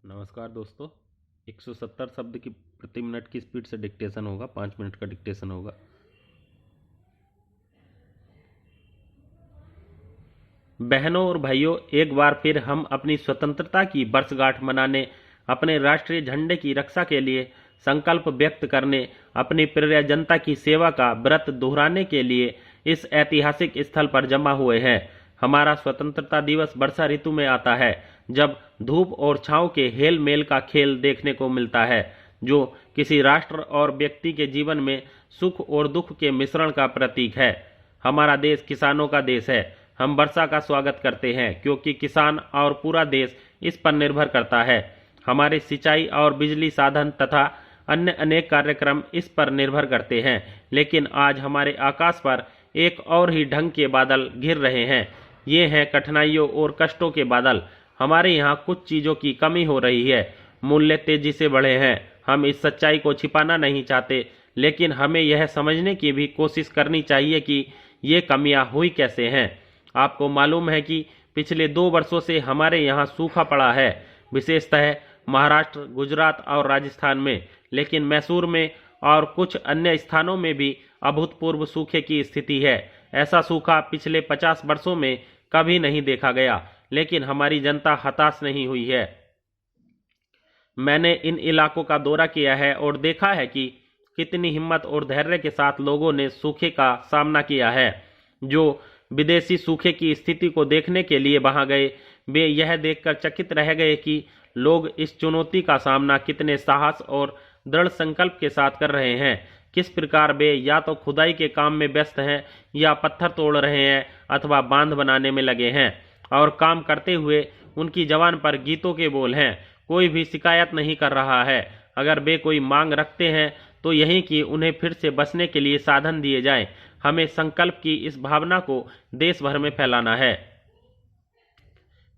नमस्कार दोस्तों। 170 शब्द की प्रति मिनट की स्पीड से डिक्टेशन होगा। 5 मिनट का डिक्टेशन होगा। बहनों और भाइयों, एक बार फिर हम अपनी स्वतंत्रता की वर्षगांठ मनाने, अपने राष्ट्रीय झंडे की रक्षा के लिए संकल्प व्यक्त करने, अपनी प्रिय जनता की सेवा का व्रत दोहराने के लिए इस ऐतिहासिक स्थल पर जमा हुए हैं। हमारा स्वतंत्रता दिवस वर्षा ऋतु में आता है, जब धूप और छांव के हेल मेल का खेल देखने को मिलता है, जो किसी राष्ट्र और व्यक्ति के जीवन में सुख और दुख के मिश्रण का प्रतीक है। हमारा देश किसानों का देश है। हम वर्षा का स्वागत करते हैं क्योंकि किसान और पूरा देश इस पर निर्भर करता है। हमारे सिंचाई और बिजली साधन तथा अन्य अनेक कार्यक्रम इस पर निर्भर करते हैं। लेकिन आज हमारे आकाश पर एक और ही ढंग के बादल घिर रहे हैं। ये हैं कठिनाइयों और कष्टों के बादल। हमारे यहाँ कुछ चीज़ों की कमी हो रही है। मूल्य तेजी से बढ़े हैं। हम इस सच्चाई को छिपाना नहीं चाहते, लेकिन हमें यह समझने की भी कोशिश करनी चाहिए कि ये कमियां हुई कैसे हैं। आपको मालूम है कि पिछले 2 वर्षों से हमारे यहाँ सूखा पड़ा है, विशेषतः महाराष्ट्र, गुजरात और राजस्थान में, लेकिन मैसूर में और कुछ अन्य स्थानों में भी अभूतपूर्व सूखे की स्थिति है। ऐसा सूखा पिछले 50 वर्षों में कभी नहीं देखा गया, लेकिन हमारी जनता हताश नहीं हुई है। मैंने इन इलाकों का दौरा किया है और देखा है कि कितनी हिम्मत और धैर्य के साथ लोगों ने सूखे का सामना किया है। जो विदेशी सूखे की स्थिति को देखने के लिए वहां गए, वे यह देखकर चकित रह गए कि लोग इस चुनौती का सामना कितने साहस और दृढ़ संकल्प के साथ कर रहे हैं। किस प्रकार वे या तो खुदाई के काम में व्यस्त हैं, या पत्थर तोड़ रहे हैं, अथवा बांध बनाने में लगे हैं। और काम करते हुए उनकी जबान पर गीतों के बोल हैं। कोई भी शिकायत नहीं कर रहा है। अगर वे कोई मांग रखते हैं तो यही कि उन्हें फिर से बसने के लिए साधन दिए जाएं। हमें संकल्प की इस भावना को देश भर में फैलाना है।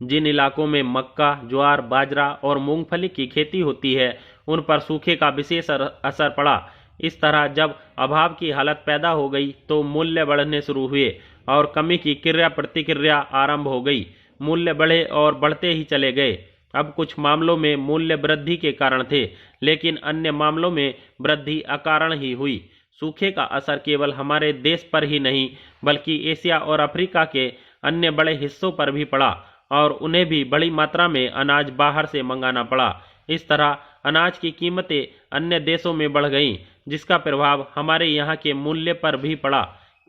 जिन इलाकों में मक्का, ज्वार, बाजरा और मूंगफली की खेती होती है, उन पर सूखे का विशेष असर पड़ा। इस तरह जब अभाव की हालत पैदा हो गई तो मूल्य बढ़ने शुरू हुए और कमी की क्रिया प्रतिक्रिया आरंभ हो गई। मूल्य बढ़े और बढ़ते ही चले गए। अब कुछ मामलों में मूल्य वृद्धि के कारण थे, लेकिन अन्य मामलों में वृद्धि अकारण ही हुई। सूखे का असर केवल हमारे देश पर ही नहीं, बल्कि एशिया और अफ्रीका के अन्य बड़े हिस्सों पर भी पड़ा, और उन्हें भी बड़ी मात्रा में अनाज बाहर से मंगाना पड़ा। इस तरह अनाज की कीमतें अन्य देशों में बढ़ गईं, जिसका प्रभाव हमारे यहाँ के मूल्य पर भी पड़ा।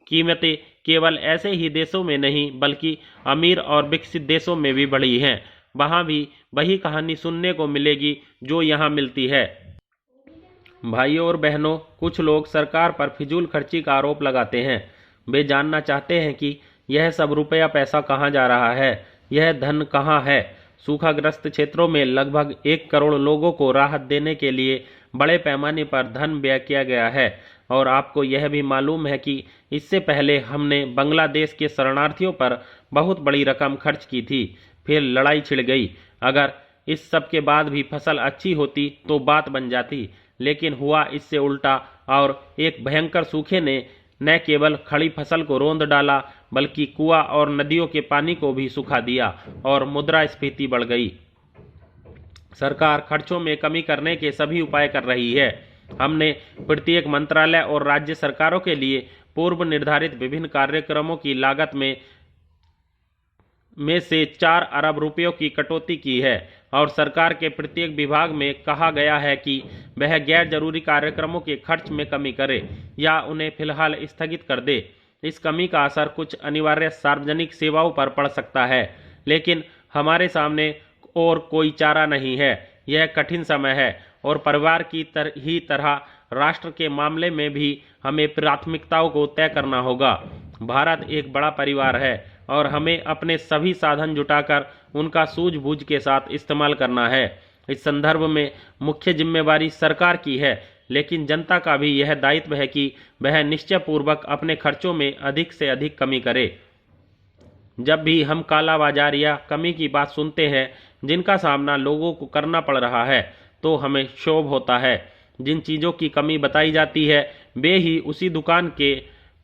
कीमतें केवल ऐसे ही देशों में नहीं, बल्कि अमीर और विकसित देशों में भी बढ़ी हैं। वहाँ भी वही कहानी सुनने को मिलेगी जो यहाँ मिलती है। भाइयों और बहनों, कुछ लोग सरकार पर फिजूल खर्ची का आरोप लगाते हैं। वे जानना चाहते हैं कि यह सब रुपया पैसा कहाँ जा रहा है, यह धन कहाँ है। सूखाग्रस्त क्षेत्रों में लगभग 1 करोड़ लोगों को राहत देने के लिए बड़े पैमाने पर धन व्यय किया गया है। और आपको यह भी मालूम है कि इससे पहले हमने बांग्लादेश के शरणार्थियों पर बहुत बड़ी रकम खर्च की थी। फिर लड़ाई छिड़ गई। अगर इस सब के बाद भी फसल अच्छी होती तो बात बन जाती, लेकिन हुआ इससे उल्टा, और एक भयंकर सूखे ने न केवल खड़ी फसल को रौंद डाला, बल्कि कुआं और नदियों के पानी को भी सुखा दिया और मुद्रास्फीति बढ़ गई। सरकार खर्चों में कमी करने के सभी उपाय कर रही है। हमने प्रत्येक मंत्रालय और राज्य सरकारों के लिए पूर्व निर्धारित विभिन्न कार्यक्रमों की लागत में से 4 अरब रुपयों की कटौती की है, और सरकार के प्रत्येक विभाग में कहा गया है कि वह गैर जरूरी कार्यक्रमों के खर्च में कमी करे या उन्हें फिलहाल स्थगित कर दे। इस कमी का असर कुछ अनिवार्य सार्वजनिक सेवाओं पर पड़ सकता है, लेकिन हमारे सामने और कोई चारा नहीं है। यह कठिन समय है, और परिवार की तरह राष्ट्र के मामले में भी हमें प्राथमिकताओं को तय करना होगा। भारत एक बड़ा परिवार है, और हमें अपने सभी साधन जुटाकर उनका सूझबूझ के साथ इस्तेमाल करना है। इस संदर्भ में मुख्य जिम्मेवारी सरकार की है, लेकिन जनता का भी यह दायित्व है कि वह निश्चयपूर्वक अपने खर्चों में अधिक से अधिक कमी करे। जब भी हम काला बाजार या कमी की बात सुनते हैं जिनका सामना लोगों को करना पड़ रहा है, तो हमें क्षोभ होता है। जिन चीज़ों की कमी बताई जाती है, वे ही उसी दुकान के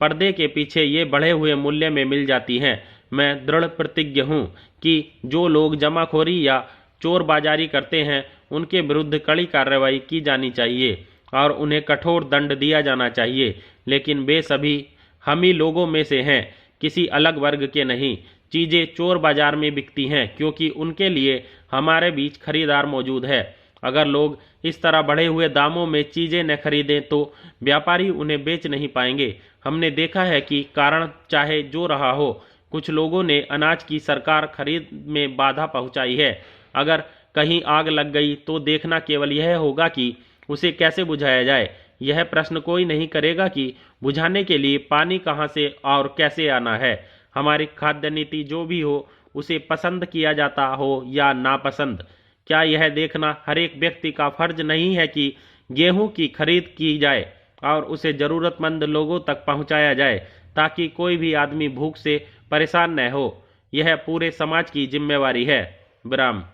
पर्दे के पीछे ये बढ़े हुए मूल्य में मिल जाती हैं। मैं दृढ़ प्रतिज्ञ हूँ कि जो लोग जमाखोरी या चोर बाजारी करते हैं उनके विरुद्ध कड़ी कार्रवाई की जानी चाहिए और उन्हें कठोर दंड दिया जाना चाहिए, लेकिन वे सभी हम ही लोगों में से हैं, किसी अलग वर्ग के नहीं। चीज़ें चोर बाजार में बिकती हैं क्योंकि उनके लिए हमारे बीच खरीदार मौजूद है। अगर लोग इस तरह बढ़े हुए दामों में चीज़ें न खरीदें तो व्यापारी उन्हें बेच नहीं पाएंगे। हमने देखा है कि कारण चाहे जो रहा हो, कुछ लोगों ने अनाज की सरकार खरीद में बाधा पहुंचाई है। अगर कहीं आग लग गई तो देखना केवल यह होगा कि उसे कैसे बुझाया जाए। यह प्रश्न कोई नहीं करेगा कि बुझाने के लिए पानी कहाँ से और कैसे आना है। हमारी खाद्य नीति जो भी हो, उसे पसंद किया जाता हो या नापसंद, क्या यह देखना हर एक व्यक्ति का फर्ज नहीं है कि गेहूं की खरीद की जाए और उसे जरूरतमंद लोगों तक पहुंचाया जाए ताकि कोई भी आदमी भूख से परेशान न हो। यह पूरे समाज की जिम्मेवारी है। विराम।